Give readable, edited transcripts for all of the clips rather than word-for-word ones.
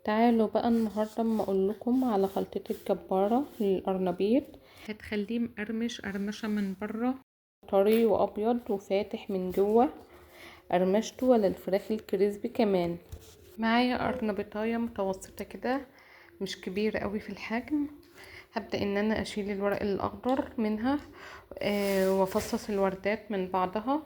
تعالوا بقى النهاردة اما اقول لكم على خلطتي الجبارة للقرنبيط. هتخليه مقرمش قرمشة من بره، طري وابيض وفاتح من جوه، قرمشته ولا الفراخ الكريسبي كمان. معايا قرنبيطايه متوسطة كده، مش كبيرة قوي في الحجم. هبدأ ان انا اشيل الورق الاخضر منها وافصص الوردات من بعضها،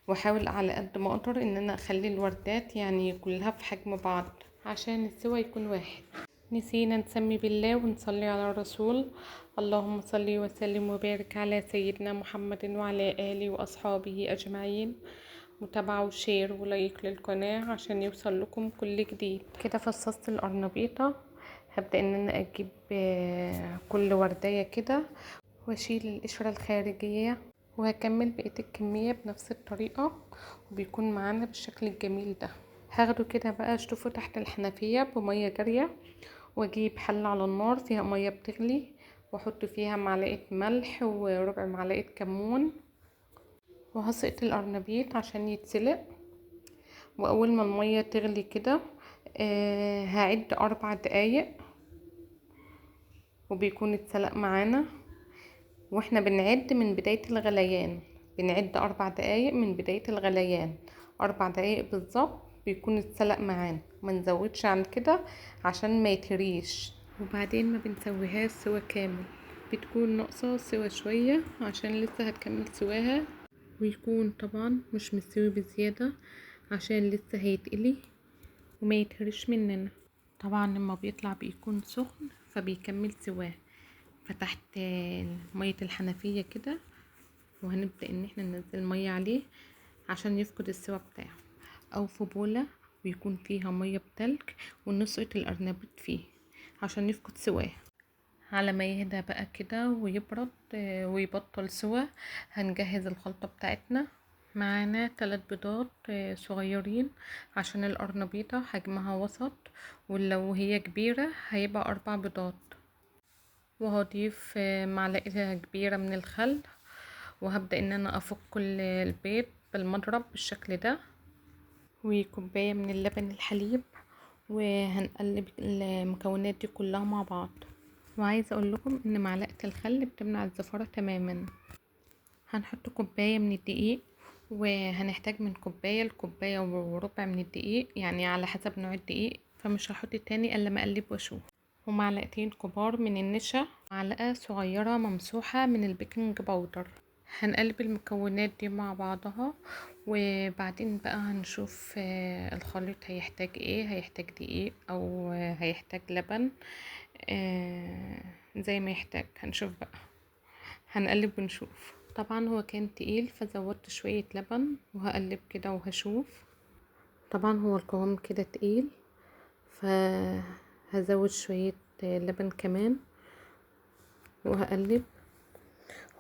واحاول على قد ما اقدر ان انا اخلي الوردات يعني كلها في حجم بعض عشان السوا يكون واحد. نسينا نسمي بالله ونصلي على الرسول. اللهم صل وسلم وبارك على سيدنا محمد وعلى اله واصحابه اجمعين. متابعة وشير ولايك للقناة عشان يوصل لكم كل جديد. كده فصصت القرنبيطة. هبدأ ان انا اجيب كل وردية كده واشيل القشرة الخارجية، وهكمل بقية الكمية بنفس الطريقة، وبيكون معانا بالشكل الجميل ده. هاخده كده بقى اشطفه تحت الحنفية بمية جارية، واجيب حلة على النار فيها مية بتغلي، واحط فيها معلقة ملح وربع معلقة كمون، وهسقط القرنبيط عشان يتسلق. واول ما المية تغلي كده هعد 4 دقايق وبيكون اتسلق معانا. واحنا بنعد من بداية الغليان، بنعد 4 دقايق من بداية الغليان، 4 دقايق بالظبط بيكون اتسلق معانا، ما نزودش عن كده عشان ما يتهريش. وبعدين ما بنسويهاش سوا كامل، بتكون ناقصة سوا شوية عشان لسه هتكمل سواها، ويكون طبعا مش مستوي بزيادة عشان لسه هيتقلي وما يتهرش مننا. طبعا لما بيطلع بيكون سخن فبيكمل سواه. فتحت مية الحنفية كده، وهنبدأ ان احنا ننزل مية عليه عشان يفقد السوا بتاعه، او في بولة ويكون فيها مية بتلج ونسقط الارنبيط فيه عشان يفقد سواه. على ما يهدى بقى كده ويبرد ويبطل سوا، هنجهز الخلطة بتاعتنا. معانا 3 بيضات صغيرين عشان القرنبيطة حجمها وسط، ولو هي كبيرة هيبقى 4 بيضات. وهضيف معلقة كبيرة من الخل، وهبدأ ان انا افك كل البيض بالمضرب بالشكل ده، وكوباية من اللبن الحليب، وهنقلب المكونات دي كلها مع بعض. وعايزة اقول لكم ان معلقة الخل بتمنع الزفارة تماما. هنحط كوباية من الدقيق، وهنحتاج من كوباية لكوباية وربع من الدقيق، يعني على حسب نوع الدقيق، فمش هحط تاني الا ما اقلب واشوف. ومعلقتين كبار من النشا، معلقة صغيرة ممسوحة من البيكنج باودر. هنقلب المكونات دي مع بعضها، وبعدين بقى هنشوف الخليط هيحتاج ايه، هيحتاج دقيق او هيحتاج لبن، زي ما يحتاج هنشوف بقى. هنقلب ونشوف. طبعا هو كان تقيل فزودت شوية لبن، وهقلب كده وهشوف. طبعا هو القوام كده تقيل فهزود شوية لبن كمان وهقلب.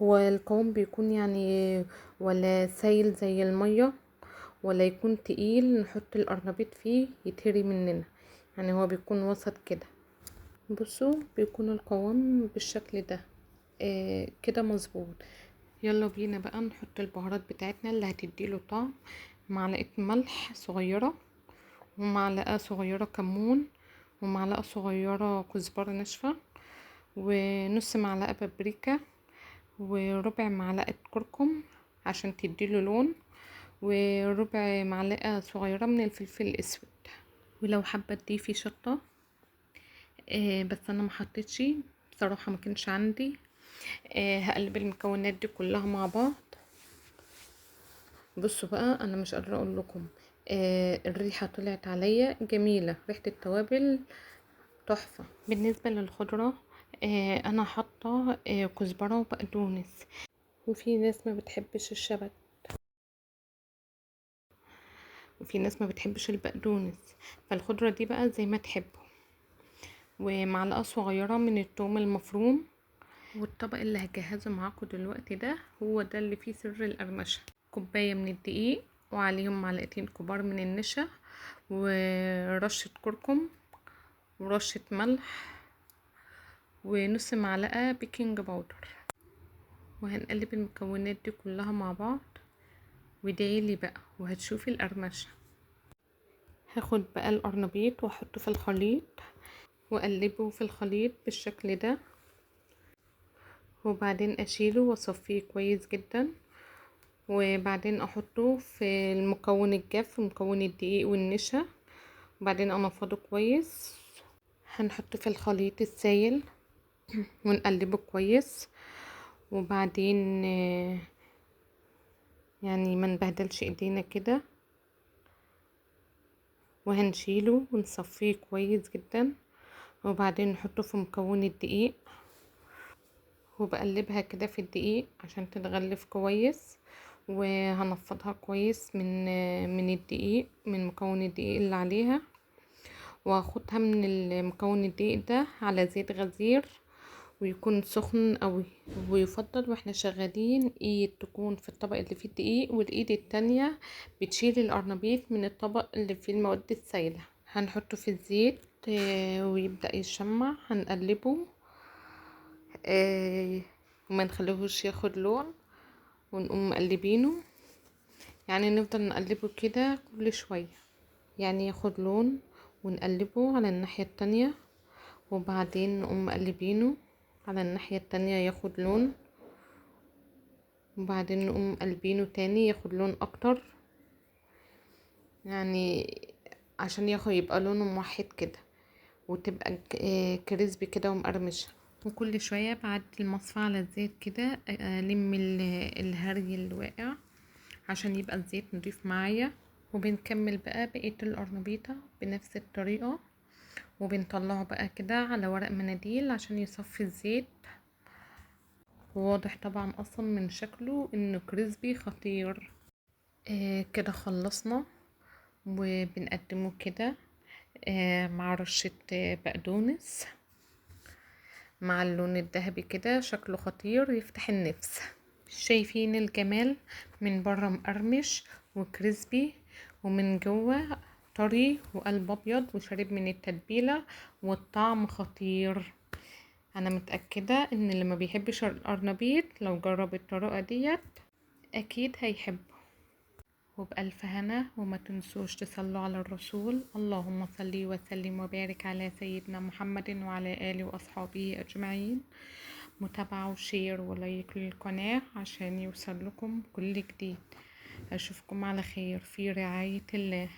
هو القوام بيكون يعني ولا سايل زي المية ولا يكون تقيل نحط القرنبيط فيه يتهري مننا، يعني هو بيكون وسط كده. بصوا بيكون القوام بالشكل ده كده مظبوط. يلا بينا بقى نحط البهارات بتاعتنا اللي هتديله طعم. معلقة ملح صغيرة، ومعلقة صغيرة كمون، ومعلقة صغيرة كزبرة ناشفة، ونص معلقة بابريكا، وربع معلقة كركم عشان تديله لون، وربع معلقة صغيرة من الفلفل الاسود. ولو حابة تضيفي شطة بس انا محطتش بصراحة، ما كانش عندي. هقلب المكونات دي كلها مع بعض. بصوا بقى انا مش قادرة اقول لكم الريحة طلعت عليا جميلة، ريحة التوابل تحفة. بالنسبة للخضرة انا حاطة كزبرة وبقدونس، وفي ناس ما بتحبش الشبت، وفي ناس ما بتحبش البقدونس، فالخضرة دي بقى زي ما تحبوا. ومعلقة صغيرة من الثوم المفروم. والطبق اللي هجهزه معاكم دلوقتي ده هو ده اللي فيه سر القرمشة. كوباية من الدقيق، وعليهم معلقتين كبار من النشا، ورشة كركم، ورشة ملح، ونص معلقة بيكنج باودر. وهنقلب المكونات دي كلها مع بعض، وادعيلي بقى وهتشوفي القرمشة. هاخد بقى القرنبيط واحطه في الخليط واقلبه في الخليط بالشكل ده، وبعدين اشيله واصفيه كويس جدا، وبعدين احطه في المكون الجاف مكون الدقيق والنشا، وبعدين انفضه كويس. هنحط في الخليط السائل ونقلبه كويس، وبعدين يعني ما نبهدلش ايدينا كده، وهنشيله ونصفيه كويس جدا، وبعدين نحطه في مكون الدقيق، وبقلبها كده في الدقيق عشان تتغلف كويس، وهنفضها كويس من الدقيق، من مكون الدقيق اللي عليها، وهاخدها من المكون الدقيق ده على زيت غزير ويكون سخن قوي، ويفضل واحنا شغالين ايد تكون في الطبق اللي فيه الدقيق والايد التانية بتشيل القرنبيط من الطبق اللي فيه المواد السائلة. هنحطه في الزيت ويبدأ يشمع، هنقلبه وما نخليهوش ياخد لون، ونقوم مقلبينه، يعني نفضل نقلبه كده كل شوية، يعني ياخد لون ونقلبه على الناحية التانية، وبعدين نقوم مقلبينه على الناحية التانية ياخد لون، وبعدين نقوم قلبينه تاني ياخد لون اكتر، يعني عشان يبقى لونه موحد كده، وتبقى كريسبي كده ومقرمشة. وكل شوية بعد المصفى على الزيت كده الم الهري اللي واقع عشان يبقى الزيت نضيف معايا. وبنكمل بقى بقية القرنبيطة بنفس الطريقة، وبنطلعه بقى كده على ورق مناديل عشان يصفي الزيت. وواضح طبعا اصلا من شكله انه كريسبي خطير. كده خلصنا، وبنقدمه كده مع رشة بقدونس مع اللون الذهبي كده، شكله خطير يفتح النفس. شايفين الجمال؟ من بره مقرمش وكريسبي، ومن جوه طري وقلب ابيض وشارب من التتبيله، والطعم خطير. انا متاكده ان اللي ما بيحبش القرنبيط لو جرب الطريقه ديت اكيد هيحبه. وبألف هنا، وما تنسوش تصلوا على الرسول. اللهم صل وسلم وبارك على سيدنا محمد وعلى آله وأصحابه أجمعين. متابعة وشير ولايك للقناة عشان يوصل لكم كل جديد. أشوفكم على خير في رعاية الله.